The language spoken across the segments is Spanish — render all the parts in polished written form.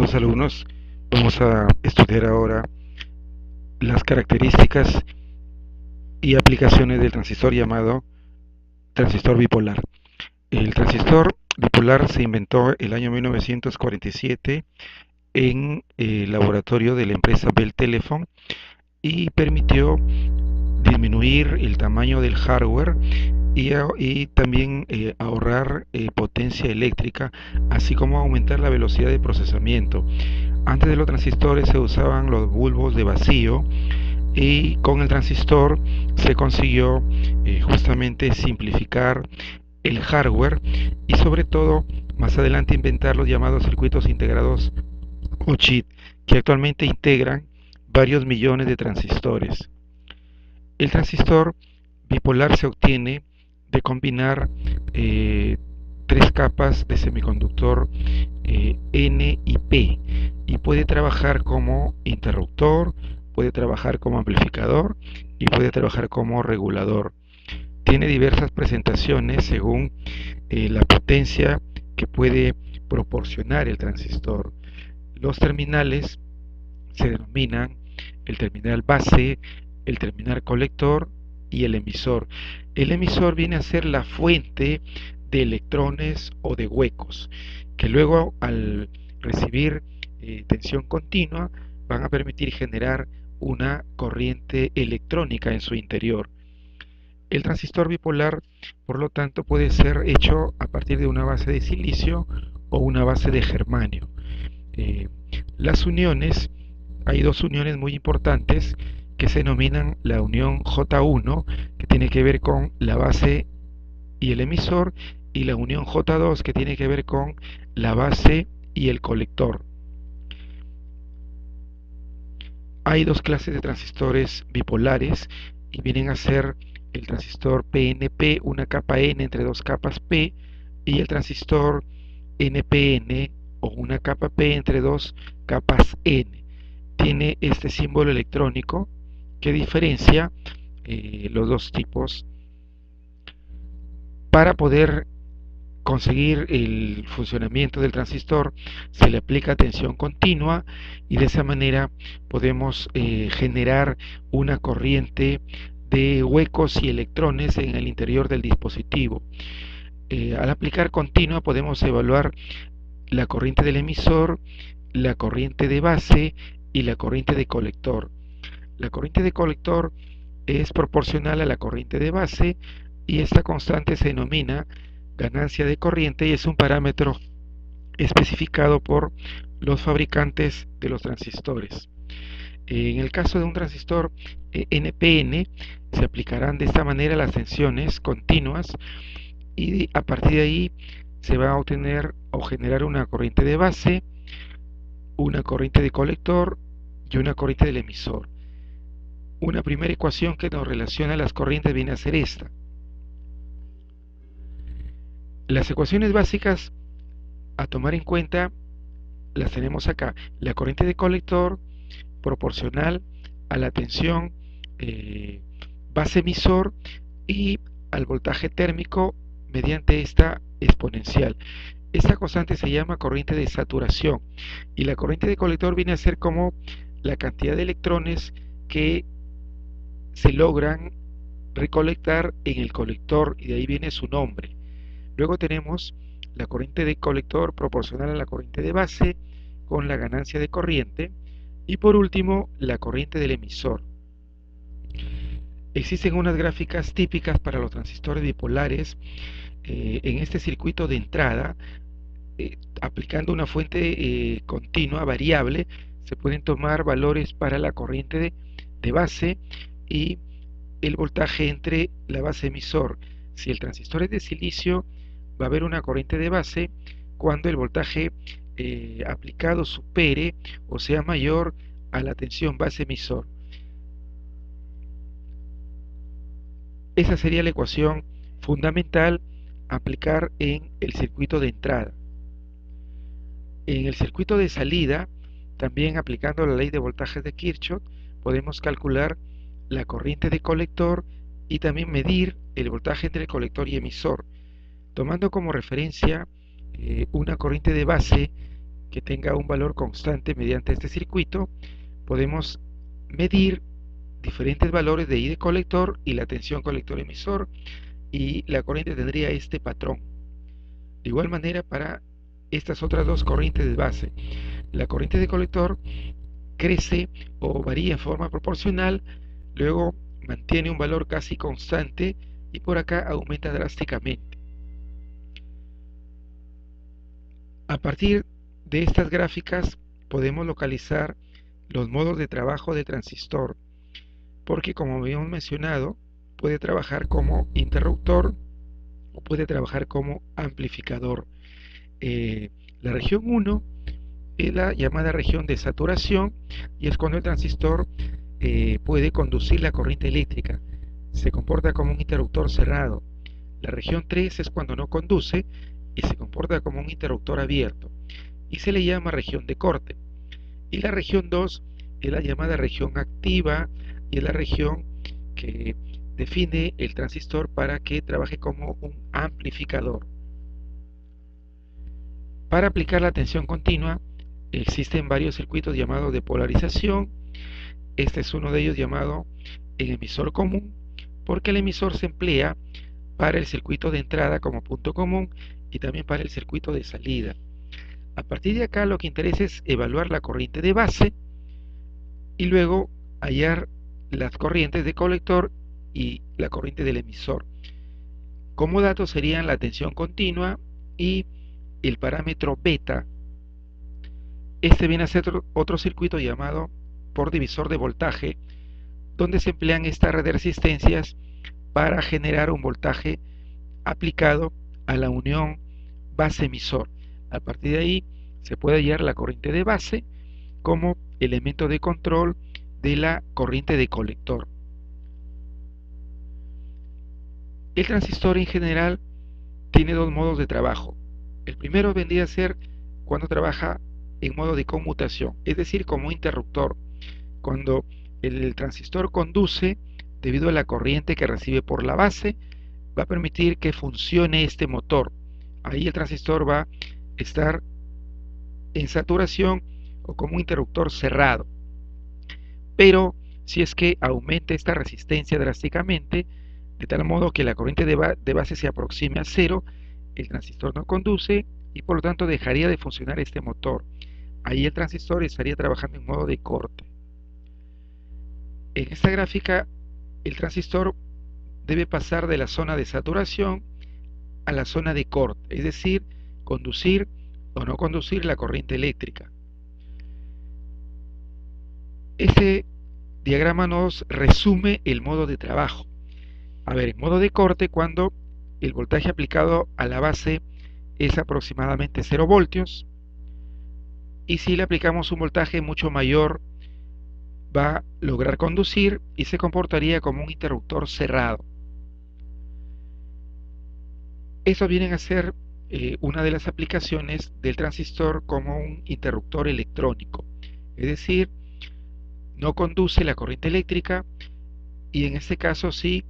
Estimados alumnos, vamos a estudiar ahora las características y aplicaciones del transistor llamado transistor bipolar. El transistor bipolar se inventó el año 1947 en el laboratorio de la empresa Bell Telephone y permitió disminuir el tamaño del hardware y también ahorrar potencia eléctrica, así como aumentar la velocidad de procesamiento. Antes de los transistores se usaban los bulbos de vacío y con el transistor se consiguió justamente simplificar el hardware y sobre todo más adelante inventar los llamados circuitos integrados o chip, que actualmente integran varios millones de transistores. El transistor bipolar se obtiene de combinar tres capas de semiconductor N y P, y puede trabajar como interruptor, puede trabajar como amplificador y puede trabajar como regulador. Tiene diversas presentaciones según la potencia que puede proporcionar el transistor. Los terminales se denominan el terminal base, el terminal colector y el emisor. El emisor viene a ser la fuente de electrones o de huecos, que luego al recibir tensión continua van a permitir generar una corriente electrónica en su interior. El transistor bipolar, por lo tanto, puede ser hecho a partir de una base de silicio o una base de germanio. Las uniones, hay dos uniones muy importantes que se denominan la unión J1, que tiene que ver con la base y el emisor, y la unión J2, que tiene que ver con la base y el colector. Hay dos clases de transistores bipolares y vienen a ser el transistor PNP, una capa N entre dos capas P, y el transistor NPN o una capa P entre dos capas N. Tiene este símbolo electrónico que diferencia los dos tipos. Para poder conseguir el funcionamiento del transistor se le aplica tensión continua y de esa manera podemos generar una corriente de huecos y electrones en el interior del dispositivo. Al aplicar continua podemos evaluar la corriente del emisor, la corriente de base y la corriente de colector. La corriente de colector es proporcional a la corriente de base y esta constante se denomina ganancia de corriente y es un parámetro especificado por los fabricantes de los transistores. En el caso de un transistor NPN se aplicarán de esta manera las tensiones continuas y a partir de ahí se va a obtener o generar una corriente de base, una corriente de colector y una corriente del emisor. Una primera ecuación que nos relaciona las corrientes viene a ser esta. Las ecuaciones básicas a tomar en cuenta las tenemos acá. La corriente de colector proporcional a la tensión base emisor y al voltaje térmico mediante esta exponencial. Esta constante se llama corriente de saturación y la corriente de colector viene a ser como la cantidad de electrones que se logran recolectar en el colector y de ahí viene su nombre. Luego tenemos la corriente de colector proporcional a la corriente de base con la ganancia de corriente y por último la corriente del emisor. Existen unas gráficas típicas para los transistores bipolares. En este circuito de entrada, aplicando una fuente continua variable, se pueden tomar valores para la corriente de base y el voltaje entre la base emisor. Si el transistor es de silicio, va a haber una corriente de base cuando el voltaje aplicado supere o sea mayor a la tensión base emisor. Esa sería la ecuación fundamental a aplicar en el circuito de entrada. En el circuito de salida, también aplicando la ley de voltajes de Kirchhoff, podemos calcular la corriente de colector y también medir el voltaje entre el colector y emisor, tomando como referencia una corriente de base que tenga un valor constante mediante este circuito, podemos medir diferentes valores de I de colector y la tensión colector-emisor, y la corriente tendría este patrón. De igual manera para estas otras dos corrientes de base, la corriente de colector crece o varía en forma proporcional, luego mantiene un valor casi constante y por acá aumenta drásticamente. A partir de estas gráficas podemos localizar los modos de trabajo del transistor, porque como habíamos mencionado, puede trabajar como interruptor o puede trabajar como amplificador. La región 1 es la llamada región de saturación y es cuando el transistor puede conducir la corriente eléctrica. Se comporta como un interruptor cerrado. La región 3 es cuando no conduce y se comporta como un interruptor abierto y se le llama región de corte. Y la región 2 es la llamada región activa y es la región que define el transistor para que trabaje como un amplificador. Para aplicar la tensión continua existen varios circuitos llamados de polarización. Este es uno de ellos llamado el emisor común, porque el emisor se emplea para el circuito de entrada como punto común y también para el circuito de salida. A partir de acá lo que interesa es evaluar la corriente de base y luego hallar las corrientes de colector y la corriente del emisor. Como datos serían la tensión continua y el parámetro beta. Este viene a ser otro circuito llamado por divisor de voltaje, donde se emplean esta red de resistencias para generar un voltaje aplicado a la unión base-emisor. A partir de ahí se puede hallar la corriente de base como elemento de control de la corriente de colector. El transistor en general tiene dos modos de trabajo. El primero vendría a ser cuando trabaja en modo de conmutación, es decir, como interruptor. Cuando el transistor conduce, debido a la corriente que recibe por la base, va a permitir que funcione este motor. Ahí el transistor va a estar en saturación o como un interruptor cerrado. Pero si es que aumenta esta resistencia drásticamente, de tal modo que la corriente de base se aproxime a cero, el transistor no conduce y por lo tanto dejaría de funcionar este motor. Ahí el transistor estaría trabajando en modo de corte. En esta gráfica, el transistor debe pasar de la zona de saturación a la zona de corte, es decir, conducir o no conducir la corriente eléctrica. Este diagrama nos resume el modo de trabajo. A ver, en modo de corte, cuando el voltaje aplicado a la base es aproximadamente 0 voltios, y si le aplicamos un voltaje mucho mayor, va a lograr conducir y se comportaría como un interruptor cerrado. Eso viene a ser una de las aplicaciones del transistor como un interruptor electrónico, es decir, no conduce la corriente eléctrica y en este caso sí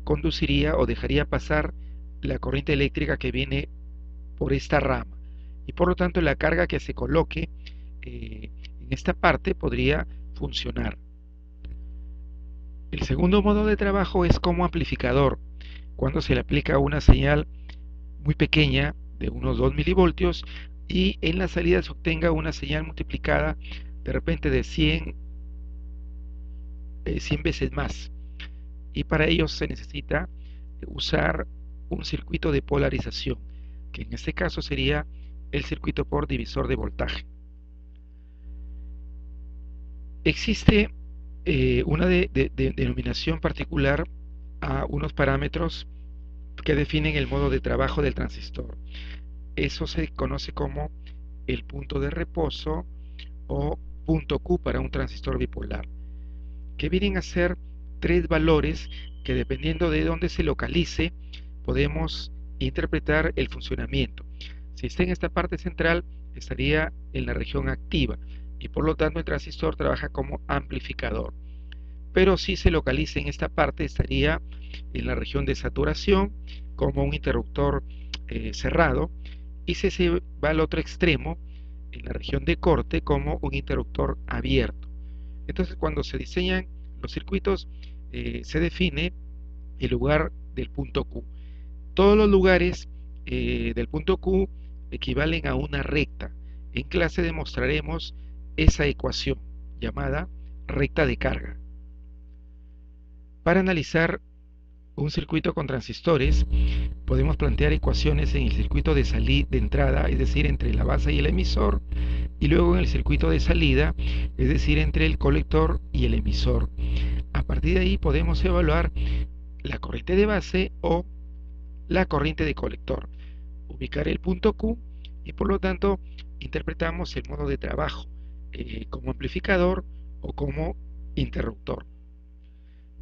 conduciría o dejaría pasar la corriente eléctrica que viene por esta rama y por lo tanto la carga que se coloque en esta parte podría funcionar. El segundo modo de trabajo es como amplificador, cuando se le aplica una señal muy pequeña de unos 2 milivoltios y en la salida se obtenga una señal multiplicada de repente de 100 veces más, y para ello se necesita usar un circuito de polarización, que en este caso sería el circuito por divisor de voltaje. Existe una denominación particular a unos parámetros que definen el modo de trabajo del transistor. Eso se conoce como el punto de reposo o punto Q para un transistor bipolar, que vienen a ser tres valores que dependiendo de dónde se localice podemos interpretar el funcionamiento. Si está en esta parte central estaría en la región activa y por lo tanto el transistor trabaja como amplificador, pero si se localiza en esta parte estaría en la región de saturación como un interruptor cerrado, y si se va al otro extremo en la región de corte como un interruptor abierto. Entonces, cuando se diseñan los circuitos, se define el lugar del punto Q. Todos los lugares del punto Q equivalen a una recta. En clase demostraremos esa ecuación llamada recta de carga. Para analizar un circuito con transistores, podemos plantear ecuaciones en el circuito de entrada, es decir, entre la base y el emisor, y luego en el circuito de salida, es decir, entre el colector y el emisor. A partir de ahí podemos evaluar la corriente de base o la corriente de colector, ubicar el punto Q y por lo tanto interpretamos el modo de trabajo como amplificador o como interruptor.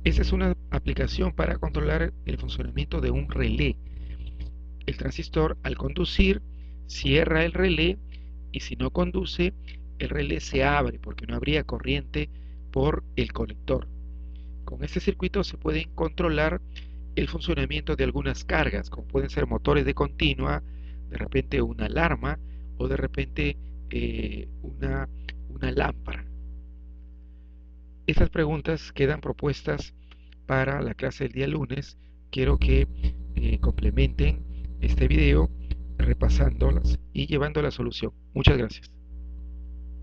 Esta es una aplicación para controlar el funcionamiento de un relé. El transistor, al conducir, cierra el relé y si no conduce, el relé se abre porque no habría corriente por el colector. Con este circuito se pueden controlar el funcionamiento de algunas cargas, como pueden ser motores de continua, de repente una alarma o de repente una lámpara. Estas preguntas quedan propuestas para la clase del día lunes. Quiero que complementen este video repasándolas y llevando a la solución. Muchas gracias.